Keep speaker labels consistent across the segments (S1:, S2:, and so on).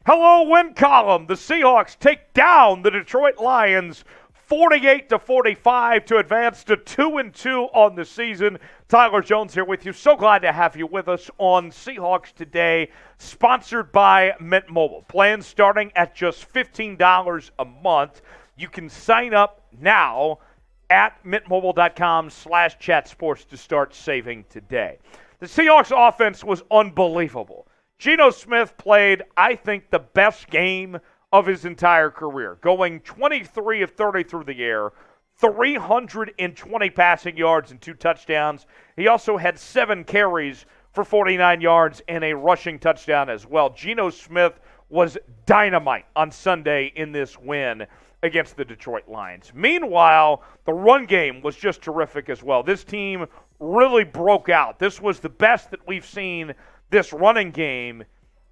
S1: Hello, win column. The Seahawks take down the Detroit Lions 48-45 to advance to 2-2 on the season. Tyler Jones here with you. So glad to have you with us on Seahawks Today, sponsored by Mint Mobile. Plans starting at just $15 a month. You can sign up now at mintmobile.com/chatsports to start saving today. The Seahawks offense was unbelievable. Geno Smith played, I think, the best game of his entire career, going 23 of 30 through the air, 320 passing yards and 2 touchdowns. He also had 7 carries for 49 yards and a rushing touchdown as well. Geno Smith was dynamite on Sunday in this win against the Detroit Lions. Meanwhile, the run game was just terrific as well. This team really broke out. This was the best that we've seen this running game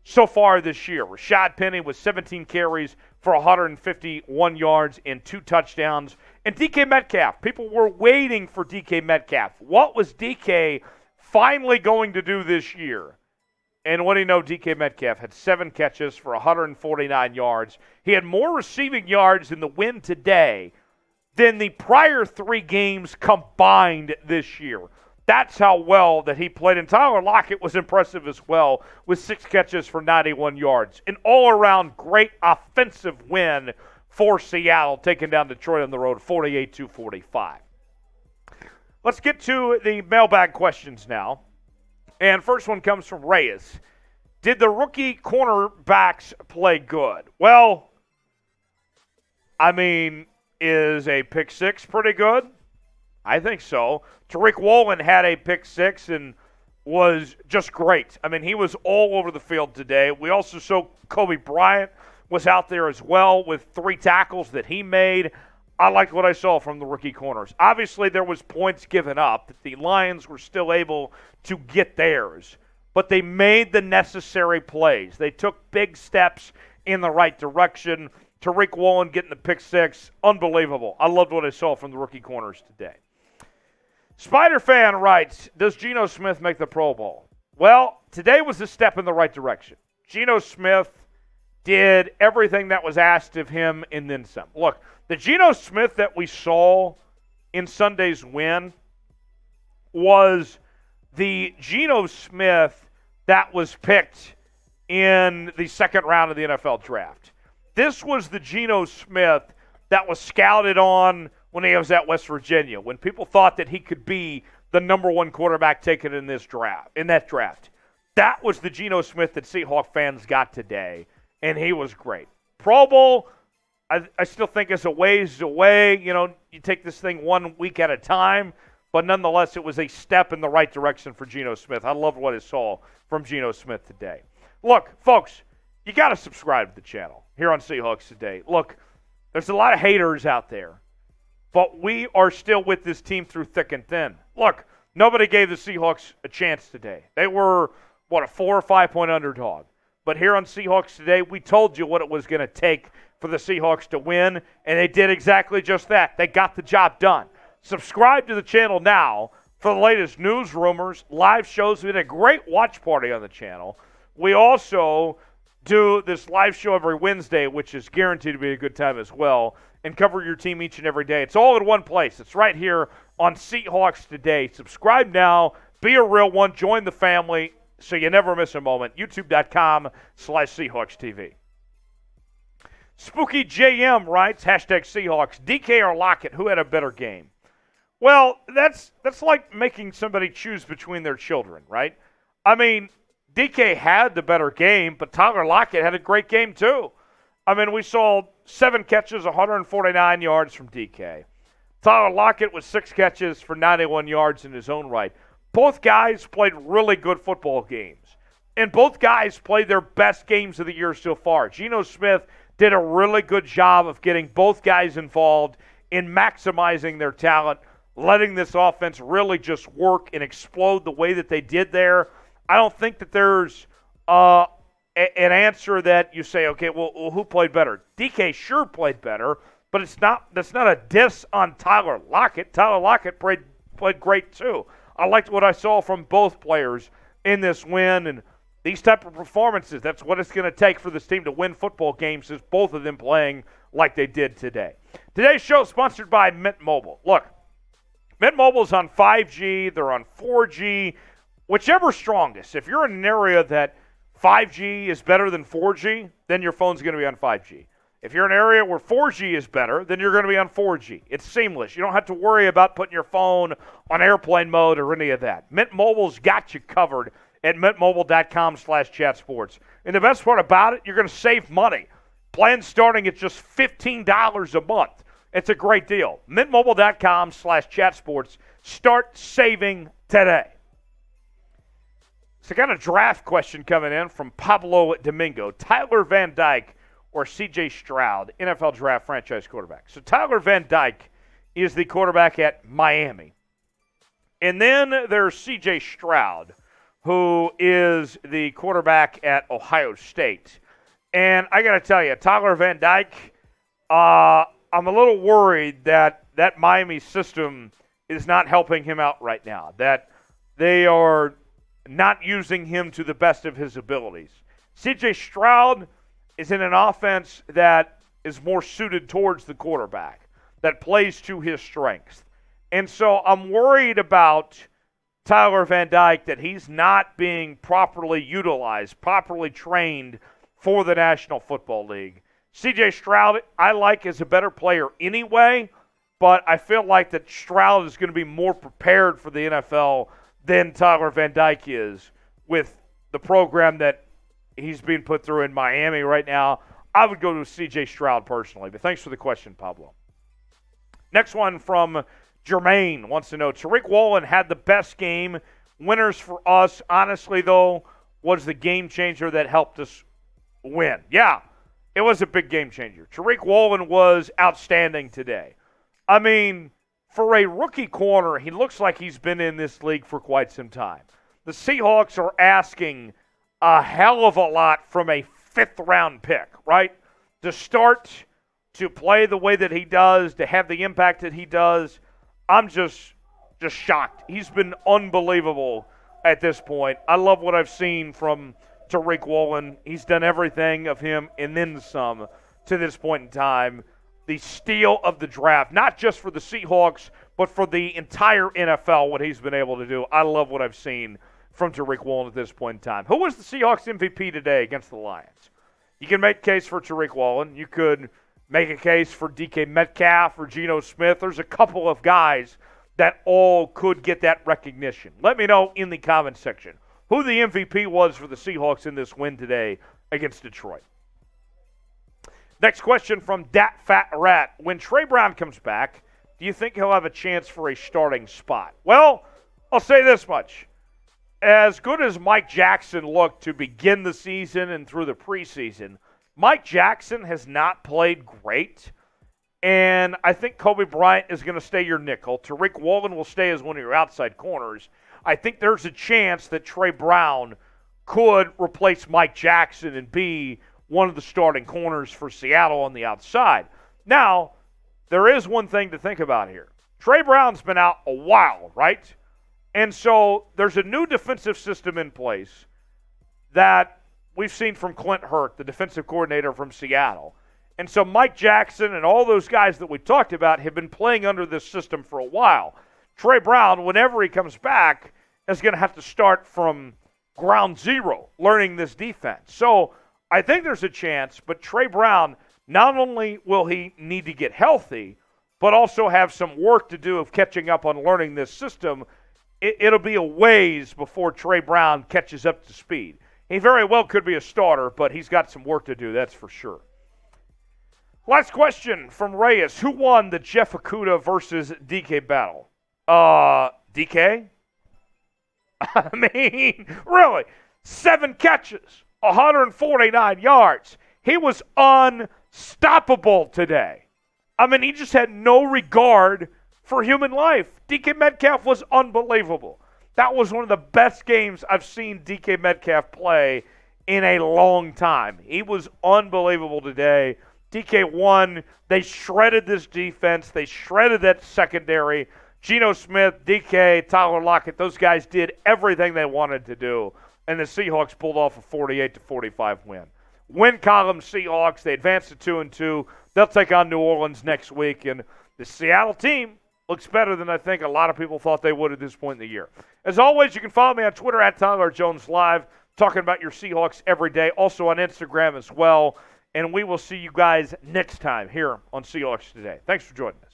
S1: so far this year. Rashaad Penny with 17 carries for 151 yards and 2 touchdowns. And DK Metcalf, people were waiting for DK Metcalf. What was DK finally going to do this year? And what do you know, DK Metcalf had 7 catches for 149 yards. He had more receiving yards in the win today than the prior 3 games combined this year. That's how well that he played. And Tyler Lockett was impressive as well with 6 catches for 91 yards. An all-around great offensive win for Seattle, taking down Detroit on the road 48-45. Let's get to the mailbag questions now. And first one comes from Reyes. Did the rookie cornerbacks play good? Well, I mean, is a pick 6 pretty good? I think so. Tariq Woolen had a pick 6 and was just great. I mean, he was all over the field today. We also saw Kobe Bryant was out there as well with 3 tackles that he made. I liked what I saw from the rookie corners. Obviously, there was points given up. The Lions were still able to get theirs, but they made the necessary plays. They took big steps in the right direction. Tariq Woolen getting the pick 6, unbelievable. I loved what I saw from the rookie corners today. Spider Fan writes, does Geno Smith make the Pro Bowl? Well, today was a step in the right direction. Geno Smith did everything that was asked of him and then some. Look, the Geno Smith that we saw in Sunday's win was the Geno Smith that was picked in the second round of the NFL draft. This was the Geno Smith that was scouted on when he was at West Virginia, when people thought that he could be the number 1 quarterback taken in that draft. That was the Geno Smith that Seahawks fans got today, and he was great. Pro Bowl, I still think is a ways away. You know, you take this thing 1 week at a time, but nonetheless, it was a step in the right direction for Geno Smith. I loved what I saw from Geno Smith today. Look, folks, you got to subscribe to the channel here on Seahawks Today. Look, there's a lot of haters out there, but we are still with this team through thick and thin. Look, nobody gave the Seahawks a chance today. They were, a 4 or 5 point underdog. But here on Seahawks Today, we told you what it was going to take for the Seahawks to win, and they did exactly just that. They got the job done. Subscribe to the channel now for the latest news, rumors, live shows. We had a great watch party on the channel. We also do this live show every Wednesday, which is guaranteed to be a good time as well, and cover your team each and every day. It's all in one place. It's right here on Seahawks Today. Subscribe now. Be a real one. Join the family so you never miss a moment. YouTube.com/SeahawksTV. Spooky JM writes, #Seahawks, DK or Lockett, who had a better game? Well, that's like making somebody choose between their children, right? I mean, DK had the better game, but Tyler Lockett had a great game too. I mean, we saw 7 catches, 149 yards from DK. Tyler Lockett with 6 catches for 91 yards in his own right. Both guys played really good football games, and both guys played their best games of the year so far. Geno Smith did a really good job of getting both guys involved in maximizing their talent, letting this offense really just work and explode the way that they did there. I don't think that there's an answer that you say, okay, well, who played better? DK sure played better, but that's not a diss on Tyler Lockett. Tyler Lockett played great too. I liked what I saw from both players in this win, and these type of performances, that's what it's going to take for this team to win football games, is both of them playing like they did today. Today's show is sponsored by Mint Mobile. Look, Mint Mobile's on 5G, they're on 4G, whichever's strongest. If you're in an area that 5G is better than 4G, then your phone's going to be on 5G. If you're in an area where 4G is better, then you're going to be on 4G. It's seamless. You don't have to worry about putting your phone on airplane mode or any of that. Mint Mobile's got you covered at mintmobile.com/chatsports. And the best part about it, you're going to save money. Plans starting at just $15 a month. It's a great deal. mintmobile.com/chatsports. Start saving today. So I got a draft question coming in from Pablo Domingo. Tyler Van Dyke or C.J. Stroud, NFL draft franchise quarterback. So Tyler Van Dyke is the quarterback at Miami. And then there's C.J. Stroud, who is the quarterback at Ohio State. And I got to tell you, Tyler Van Dyke, I'm a little worried that that Miami system is not helping him out right now, that they are not using him to the best of his abilities. C.J. Stroud is in an offense that is more suited towards the quarterback, that plays to his strengths. And so I'm worried about Tyler Van Dyke, that he's not being properly utilized, properly trained for the National Football League. C.J. Stroud, I like as a better player anyway, but I feel like that Stroud is going to be more prepared for the NFL than Tyler Van Dyke is with the program that he's being put through in Miami right now. I would go to C.J. Stroud personally, but thanks for the question, Pablo. Next one from Jermaine wants to know, Tariq Woolen had the best game. Winners for us, honestly, though, was the game changer that helped us win. Yeah, it was a big game changer. Tariq Woolen was outstanding today. I mean, for a rookie corner, he looks like he's been in this league for quite some time. The Seahawks are asking a hell of a lot from a fifth-round pick, right? To start to play the way that he does, to have the impact that he does, I'm just shocked. He's been unbelievable at this point. I love what I've seen from Tariq Woolen. He's done everything of him and then some to this point in time. The steal of the draft, not just for the Seahawks, but for the entire NFL, what he's been able to do. I love what I've seen from Tariq Woolen at this point in time. Who was the Seahawks MVP today against the Lions? You can make a case for Tariq Woolen. You could make a case for DK Metcalf or Geno Smith. There's a couple of guys that all could get that recognition. Let me know in the comments section who the MVP was for the Seahawks in this win today against Detroit. Next question from Dat Fat Rat. When Trey Brown comes back, do you think he'll have a chance for a starting spot? Well, I'll say this much. As good as Mike Jackson looked to begin the season and through the preseason, Mike Jackson has not played great. And I think Kobe Bryant is going to stay your nickel. Tariq Woolen will stay as one of your outside corners. I think there's a chance that Trey Brown could replace Mike Jackson and be one of the starting corners for Seattle on the outside. Now, there is one thing to think about here. Trey Brown's been out a while, right? And so there's a new defensive system in place that we've seen from Clint Hurt, the defensive coordinator from Seattle. And so Mike Jackson and all those guys that we talked about have been playing under this system for a while. Trey Brown, whenever he comes back, is going to have to start from ground zero learning this defense. So I think there's a chance, but Trey Brown, not only will he need to get healthy, but also have some work to do of catching up on learning this system. It'll be a ways before Trey Brown catches up to speed. He very well could be a starter, but he's got some work to do, that's for sure. Last question from Reyes. Who won the Jeff Okudah versus DK battle? DK? I mean, really, 7 catches, 149 yards. He was unstoppable today. I mean, he just had no regard for human life. DK Metcalf was unbelievable. That was one of the best games I've seen DK Metcalf play in a long time. He was unbelievable today. DK won. They shredded this defense. They shredded that secondary. Geno Smith, DK, Tyler Lockett, those guys did everything they wanted to do. and the Seahawks pulled off a 48-45 win. Win column Seahawks. They advance to 2-2. They'll take on New Orleans next week, and the Seattle team looks better than I think a lot of people thought they would at this point in the year. As always, you can follow me on Twitter at Tyler Jones Live, talking about your Seahawks every day, also on Instagram as well. And we will see you guys next time here on Seahawks Today. Thanks for joining us.